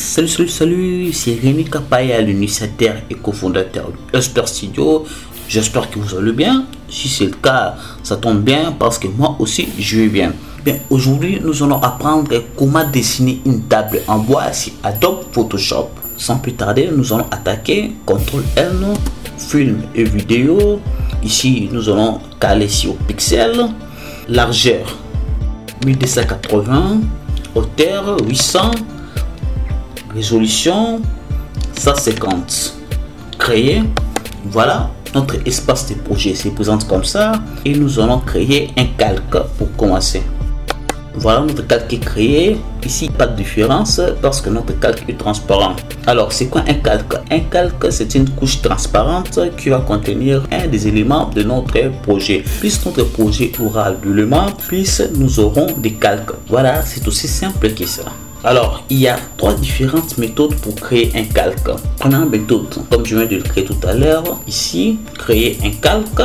Salut, c'est Rémi Kapaya, l'initiateur et cofondateur de Huster Studio. J'espère que vous allez bien. Si c'est le cas, ça tombe bien parce que moi aussi je vais bien. Aujourd'hui, nous allons apprendre comment dessiner une table en bois sur Adobe Photoshop. Sans plus tarder, nous allons attaquer CTRL-N, film et vidéo. Ici, nous allons caler sur pixel, largeur 1280, hauteur 800, résolution 150. Créer. Voilà, notre espace de projet se présente comme ça et nous allons créer un calque pour commencer. Voilà, notre calque est créé. Ici, pas de différence parce que notre calque est transparent. Alors, c'est quoi un calque? Un calque, c'est une couche transparente qui va contenir un des éléments de notre projet. Plus notre projet aura d'éléments, plus nous aurons des calques. Voilà, c'est aussi simple que ça. Alors, il y a trois différentes méthodes pour créer un calque. Première méthode, comme je viens de le créer tout à l'heure, ici, créer un calque.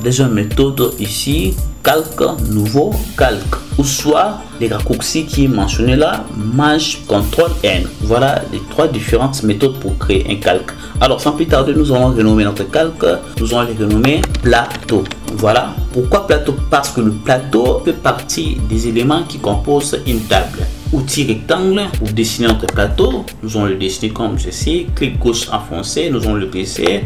Deuxième méthode, ici, calque, nouveau calque. Ou soit les raccourcis qui est mentionné là, Maj, CTRL-N. Voilà les trois différentes méthodes pour créer un calque. Alors, sans plus tarder, nous allons renommer notre calque. Nous allons le renommer plateau. Voilà. Pourquoi plateau? Parce que le plateau fait partie des éléments qui composent une table. Outil rectangle pour dessiner notre plateau. Nous allons le dessiner comme ceci. Clic gauche enfoncé. Nous allons le baisser.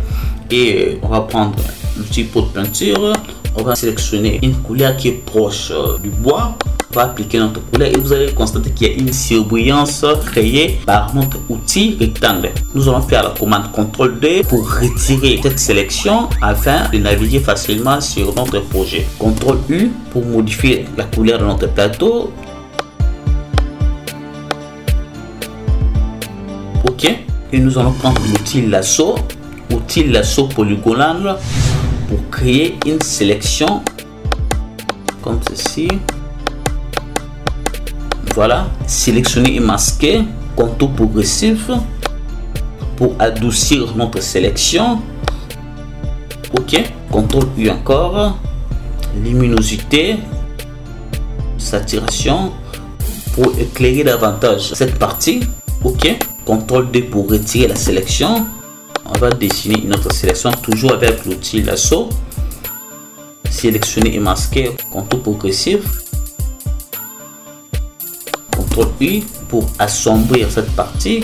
Et on va prendre l'outil pot de peinture. On va sélectionner une couleur qui est proche du bois. On va appliquer notre couleur et vous allez constater qu'il y a une surbrillance créée par notre outil rectangle. Nous allons faire la commande CTRL-D pour retirer cette sélection afin de naviguer facilement sur notre projet. CTRL-U pour modifier la couleur de notre plateau. OK. Et nous allons prendre l'outil lasso. Outil lasso polygonal pour créer une sélection comme ceci. Voilà, sélectionner et masquer, contour progressif pour adoucir notre sélection. OK, CTRL-U encore, luminosité, saturation pour éclairer davantage cette partie. OK, CTRL-D pour retirer la sélection. On va dessiner notre sélection toujours avec l'outil lasso. Sélectionner et masquer, contour progressif. CTRL-U pour assombrir cette partie.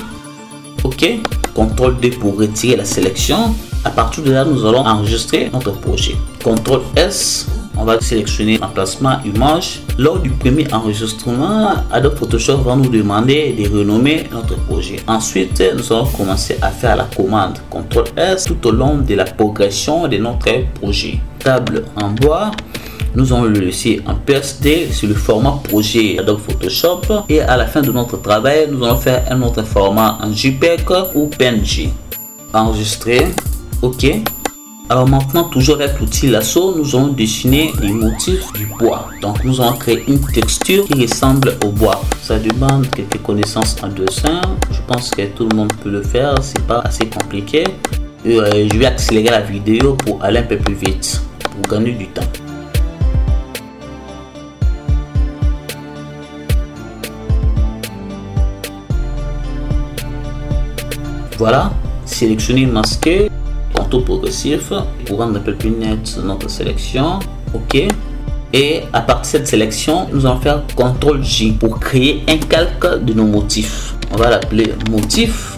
OK. CTRL-D pour retirer la sélection. À partir de là, nous allons enregistrer notre projet. CTRL-S. On va sélectionner emplacement image. Lors du premier enregistrement, Adobe Photoshop va nous demander de renommer notre projet. Ensuite, nous allons commencer à faire la commande CTRL-S tout au long de la progression de notre projet. Table en bois. Nous allons le laisser en PSD sur le format projet Adobe Photoshop. Et à la fin de notre travail, nous allons faire un autre format en JPEG ou PNG. Enregistrer. OK. Alors maintenant, toujours avec l'outil lasso, nous allons dessiner les motifs du bois. Donc nous allons créer une texture qui ressemble au bois. Ça demande quelques connaissances en dessin. Je pense que tout le monde peut le faire. C'est pas assez compliqué. Je vais accélérer la vidéo pour aller un peu plus vite, pour gagner du temps. Voilà, sélectionner, masquer, contour progressif pour rendre un peu plus net notre sélection. OK. Et à partir de cette sélection, nous allons faire CTRL-J pour créer un calque de nos motifs. On va l'appeler motif.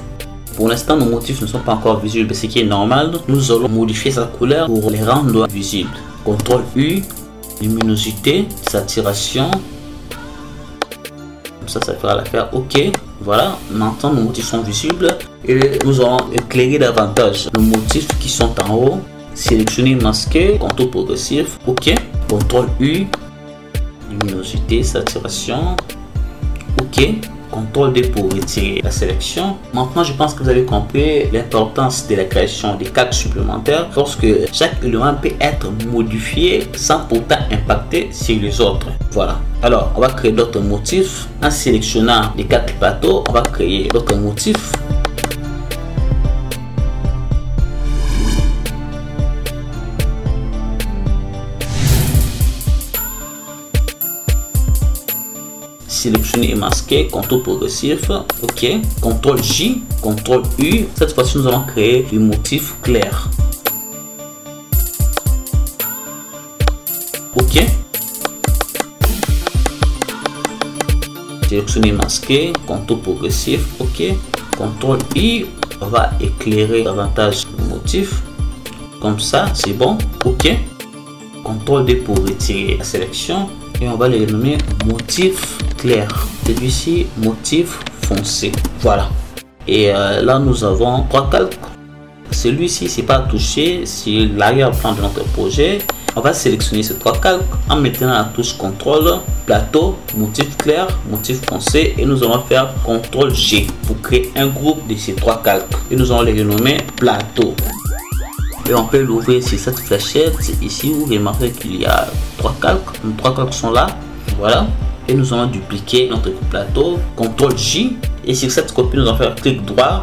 Pour l'instant, nos motifs ne sont pas encore visibles, ce qui est normal. Nous allons modifier sa couleur pour les rendre visibles. CTRL-U, luminosité, saturation. Comme ça fera l'affaire. OK. Voilà, maintenant nos motifs sont visibles et nous allons éclairer davantage nos motifs qui sont en haut. Sélectionner, masquer, contour progressif. OK. CTRL-U, luminosité, saturation. OK. CTRL-D pour retirer la sélection. Maintenant, je pense que vous avez compris l'importance de la création des calques supplémentaires parce que chaque élément peut être modifié sans pourtant impacter sur les autres. Voilà. Alors, on va créer d'autres motifs. En sélectionnant les calques plateaux, on va créer d'autres motifs. sélectionner et masquer, contour progressif, ok, CTRL J, CTRL U. Cette fois-ci nous allons créer le motif clair, ok, sélectionner, masquer, contour progressif, ok, CTRL I, on va éclairer davantage le motif, comme ça, c'est bon, ok, CTRL D pour retirer la sélection, et on va le renommer motif clair, celui-ci motif foncé, voilà. Et là nous avons 3 calques, celui-ci c'est pas touché, c'est l'arrière-plan de notre projet. On va sélectionner ces 3 calques en mettant la touche CTRL, plateau, motif clair, motif foncé, et nous allons faire CTRL G pour créer un groupe de ces 3 calques et nous allons les renommer plateau. Et on peut l'ouvrir sur cette fléchette. Ici vous remarquez qu'il y a 3 calques, les 3 calques sont là, voilà, et nous allons dupliquer notre plateau, CTRL J, et sur cette copie nous allons faire clic droit,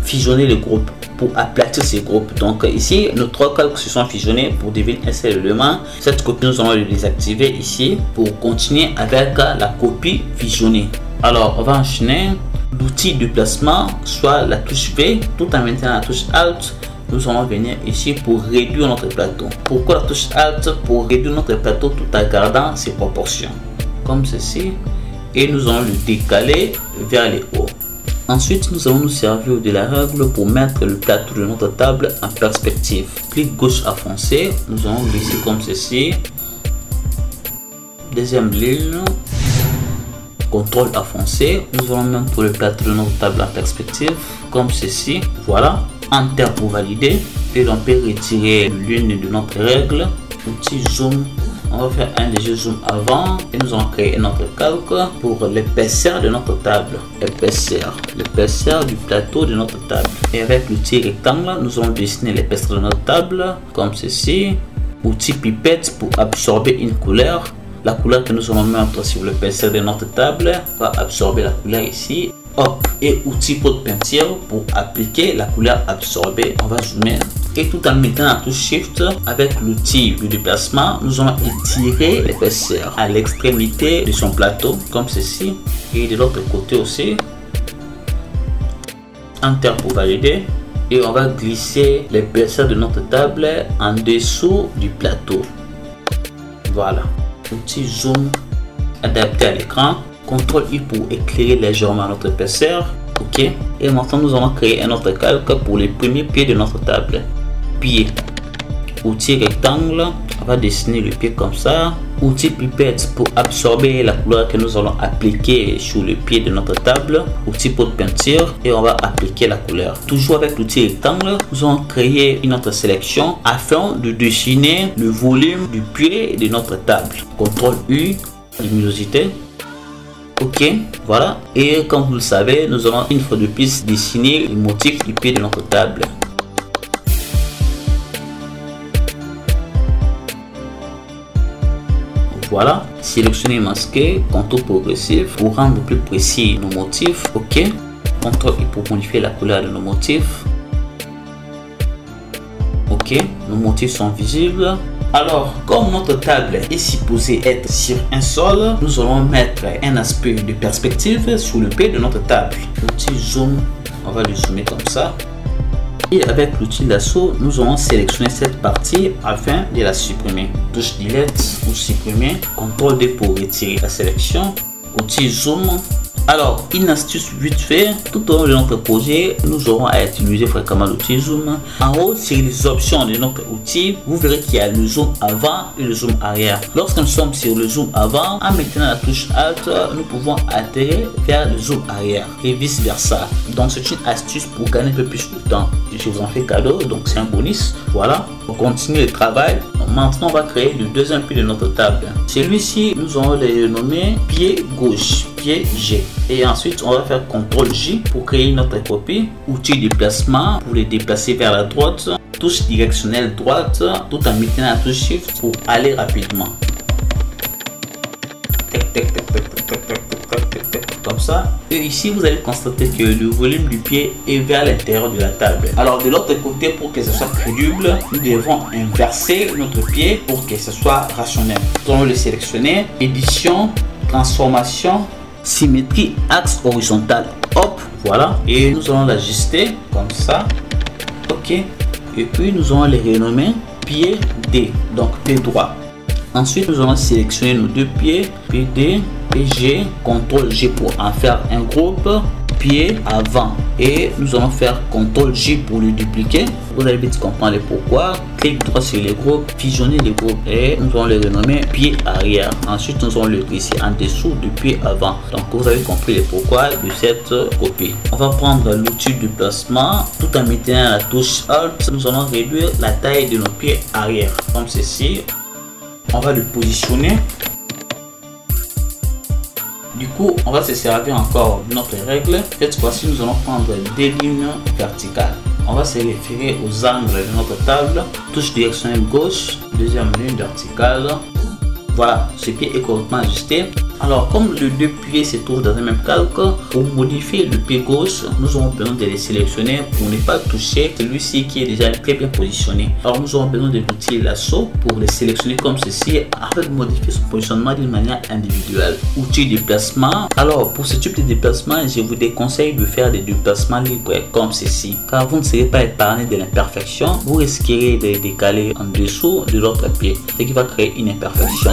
fusionner les groupes pour aplatir ces groupes. Donc ici nos 3 calques se sont fusionnés pour devenir un seul élément. Cette copie nous allons le désactiver ici pour continuer avec la copie fusionnée. Alors on va enchaîner l'outil de placement, soit la touche V, tout en maintenant la touche Alt. Nous allons venir ici pour réduire notre plateau. Pourquoi la touche Alt? Pour réduire notre plateau tout en gardant ses proportions, comme ceci, et nous allons le décaler vers les hauts. Ensuite, nous allons nous servir de la règle pour mettre le plateau de notre table en perspective. Clic gauche à foncer, nous allons glisser comme ceci. Deuxième ligne, CTRL à foncer, nous allons mettre le plateau de notre table en perspective, comme ceci. Voilà, Enter pour valider. Et on peut retirer l'une de notre règle. Outil zoom. On va faire un léger zoom avant et nous allons créer notre calque pour l'épaisseur de notre table. L'épaisseur du plateau de notre table. Et avec l'outil rectangle, nous allons dessiner l'épaisseur de notre table comme ceci. Outil pipette pour absorber une couleur. La couleur que nous allons mettre sur l'épaisseur de notre table va absorber la couleur ici. Hop, et outil pot de peinture pour appliquer la couleur absorbée. On va zoomer. Et tout en mettant la touche Shift avec l'outil de déplacement, nous allons étirer l'épaisseur à l'extrémité de son plateau comme ceci, et de l'autre côté aussi. Enter pour valider, et on va glisser l'épaisseur de notre table en dessous du plateau. Voilà, outil zoom adapté à l'écran, CTRL I pour éclairer légèrement notre épaisseur, ok. Et maintenant nous allons créer un autre calque pour les premiers pieds de notre table. Pied, outil rectangle, on va dessiner le pied comme ça. Outil pipette pour absorber la couleur que nous allons appliquer sur le pied de notre table. Outil pot de peinture, et on va appliquer la couleur. Toujours avec l'outil rectangle, nous allons créer une autre sélection afin de dessiner le volume du pied de notre table. CTRL U, luminosité. Ok, voilà. Et comme vous le savez, nous allons une fois de plus dessiner le motif du pied de notre table. Voilà, sélectionner, masquer, contour progressif pour rendre plus précis nos motifs. Ok, CTRL I pour modifier la couleur de nos motifs. Ok, nos motifs sont visibles. Alors, comme notre table est supposée être sur un sol, nous allons mettre un aspect de perspective sur le pied de notre table. L'outil zoom, on va le zoomer comme ça. Et avec l'outil lasso, nous allons sélectionner cette partie afin de la supprimer. Touche delete pour supprimer, CTRL D pour retirer la sélection, outil zoom. Alors, une astuce vite fait, tout au long de notre projet, nous aurons à utiliser fréquemment l'outil zoom. En haut, sur les options de notre outil, vous verrez qu'il y a le zoom avant et le zoom arrière. Lorsque nous sommes sur le zoom avant, en mettant la touche Alt, nous pouvons atterrir vers le zoom arrière et vice versa. Donc, c'est une astuce pour gagner un peu plus de temps. Je vous en fais cadeau, donc c'est un bonus. Voilà, pour continuer le travail, maintenant on va créer le deuxième pied de notre table. Celui-ci, nous allons le nommer pied gauche, pied G. Et ensuite, on va faire CTRL J pour créer notre copie. Outil de déplacement pour les déplacer vers la droite. Touche directionnelle droite, tout en mettant la touche Shift pour aller rapidement. Comme ça. Et ici, vous allez constater que le volume du pied est vers l'intérieur de la table. Alors, de l'autre côté, pour que ce soit crédible, nous devons inverser notre pied pour que ce soit rationnel. Nous allons le sélectionner. Édition, transformation, symétrie axe horizontal. Hop, voilà. Et nous allons l'ajuster comme ça. Ok. Et puis nous allons les renommer pied D. Donc pied droit. Ensuite, nous allons sélectionner nos deux pieds, PD, PG, CTRL G pour en faire un groupe, pied avant. Et nous allons faire CTRL J pour le dupliquer. Vous allez vite comprendre le pourquoi. Clic droit sur les groupes, fusionner les groupes et nous allons les renommer pied arrière. Ensuite, nous allons le glisser en dessous du pied avant. Donc, vous avez compris le pourquoi de cette copie. On va prendre l'outil de placement tout en mettant la touche Alt. Nous allons réduire la taille de nos pieds arrière comme ceci. On va le positionner. Du coup, on va se servir encore de notre règle. Cette fois-ci, nous allons prendre des lignes verticales. On va se référer aux angles de notre table. Touche directionnelle gauche, deuxième ligne verticale. Voilà, ce pied est correctement ajusté. Alors, comme les deux pieds se trouvent dans le même calque, pour modifier le pied gauche, nous aurons besoin de les sélectionner pour ne pas toucher celui-ci qui est déjà très bien positionné. Alors, nous aurons besoin de l'outil lasso pour les sélectionner comme ceci afin de modifier son positionnement d'une manière individuelle. Outil de déplacement. Alors, pour ce type de déplacement, je vous déconseille de faire des déplacements libres comme ceci, car vous ne serez pas épargné de l'imperfection. Vous risquerez de décaler en dessous de l'autre pied, ce qui va créer une imperfection.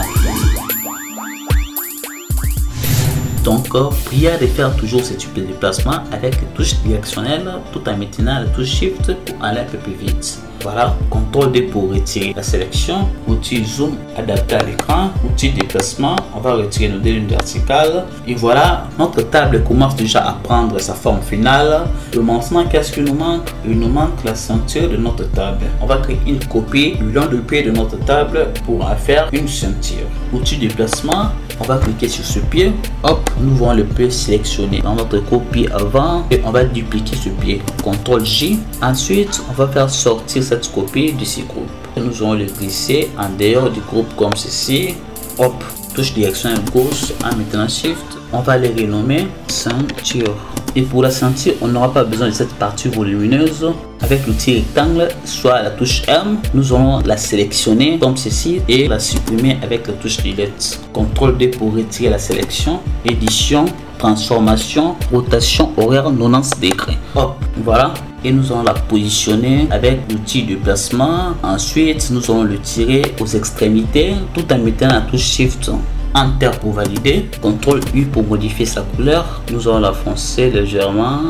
Donc, prière de faire toujours ce type de déplacement avec les touches directionnelles tout en maintenant la touche Shift pour aller un peu plus vite. Voilà, CTRL D pour retirer la sélection, outil zoom adapté à l'écran, outil déplacement, on va retirer nos deux lignes verticales. Et voilà, notre table commence déjà à prendre sa forme finale. Et maintenant, qu'est-ce qu'il nous manque? Il nous manque la ceinture de notre table. On va créer une copie du long du pied de notre table pour en faire une ceinture. Outil déplacement, on va cliquer sur ce pied, hop, nous voyons le pied sélectionné dans notre copie avant et on va dupliquer ce pied, CTRL J. Ensuite, on va faire sortir cette copie de ces groupes. Nous allons le glisser en dehors du groupe comme ceci, hop, touche direction gauche en maintenant Shift. On va les renommer ceinture. Et pour la ceinture, on n'aura pas besoin de cette partie volumineuse. Avec l'outil rectangle, soit la touche M, nous allons la sélectionner comme ceci et la supprimer avec la touche Delete. CTRL D pour retirer la sélection, édition, transformation, rotation horaire 90 degrés. Hop, voilà. Et nous allons la positionner avec l'outil de placement. Ensuite, nous allons le tirer aux extrémités tout en mettant la touche Shift. Enter pour valider, CTRL U pour modifier sa couleur. Nous allons la foncer légèrement.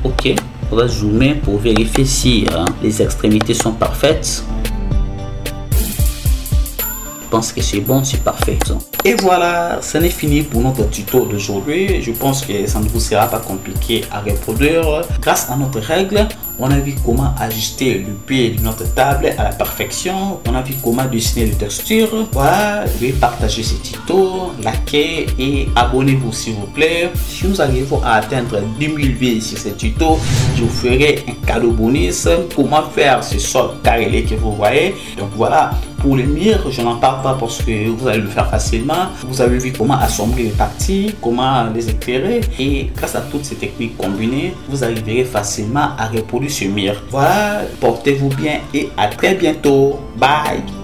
Ok, on va zoomer pour vérifier si les extrémités sont parfaites. Je pense que c'est bon, c'est parfait. Et voilà, ça n'est fini pour notre tuto d'aujourd'hui. Je pense que ça ne vous sera pas compliqué à reproduire. Grâce à notre règle, on a vu comment ajuster le pied de notre table à la perfection. On a vu comment dessiner les textures. Voilà, je vais partager ce tuto, liker et abonnez-vous s'il vous plaît. Si nous arrivons à atteindre 10 000 vues sur ce tuto, je vous ferai un cadeau bonus. Comment faire ce sol carrelé que vous voyez. Donc voilà, pour les murs, je n'en parle pas parce que vous allez le faire facilement. Vous avez vu comment assembler les parties, comment les éclairer et grâce à toutes ces techniques combinées, vous arriverez facilement à reproduire ce mur. Voilà, portez-vous bien et à très bientôt. Bye.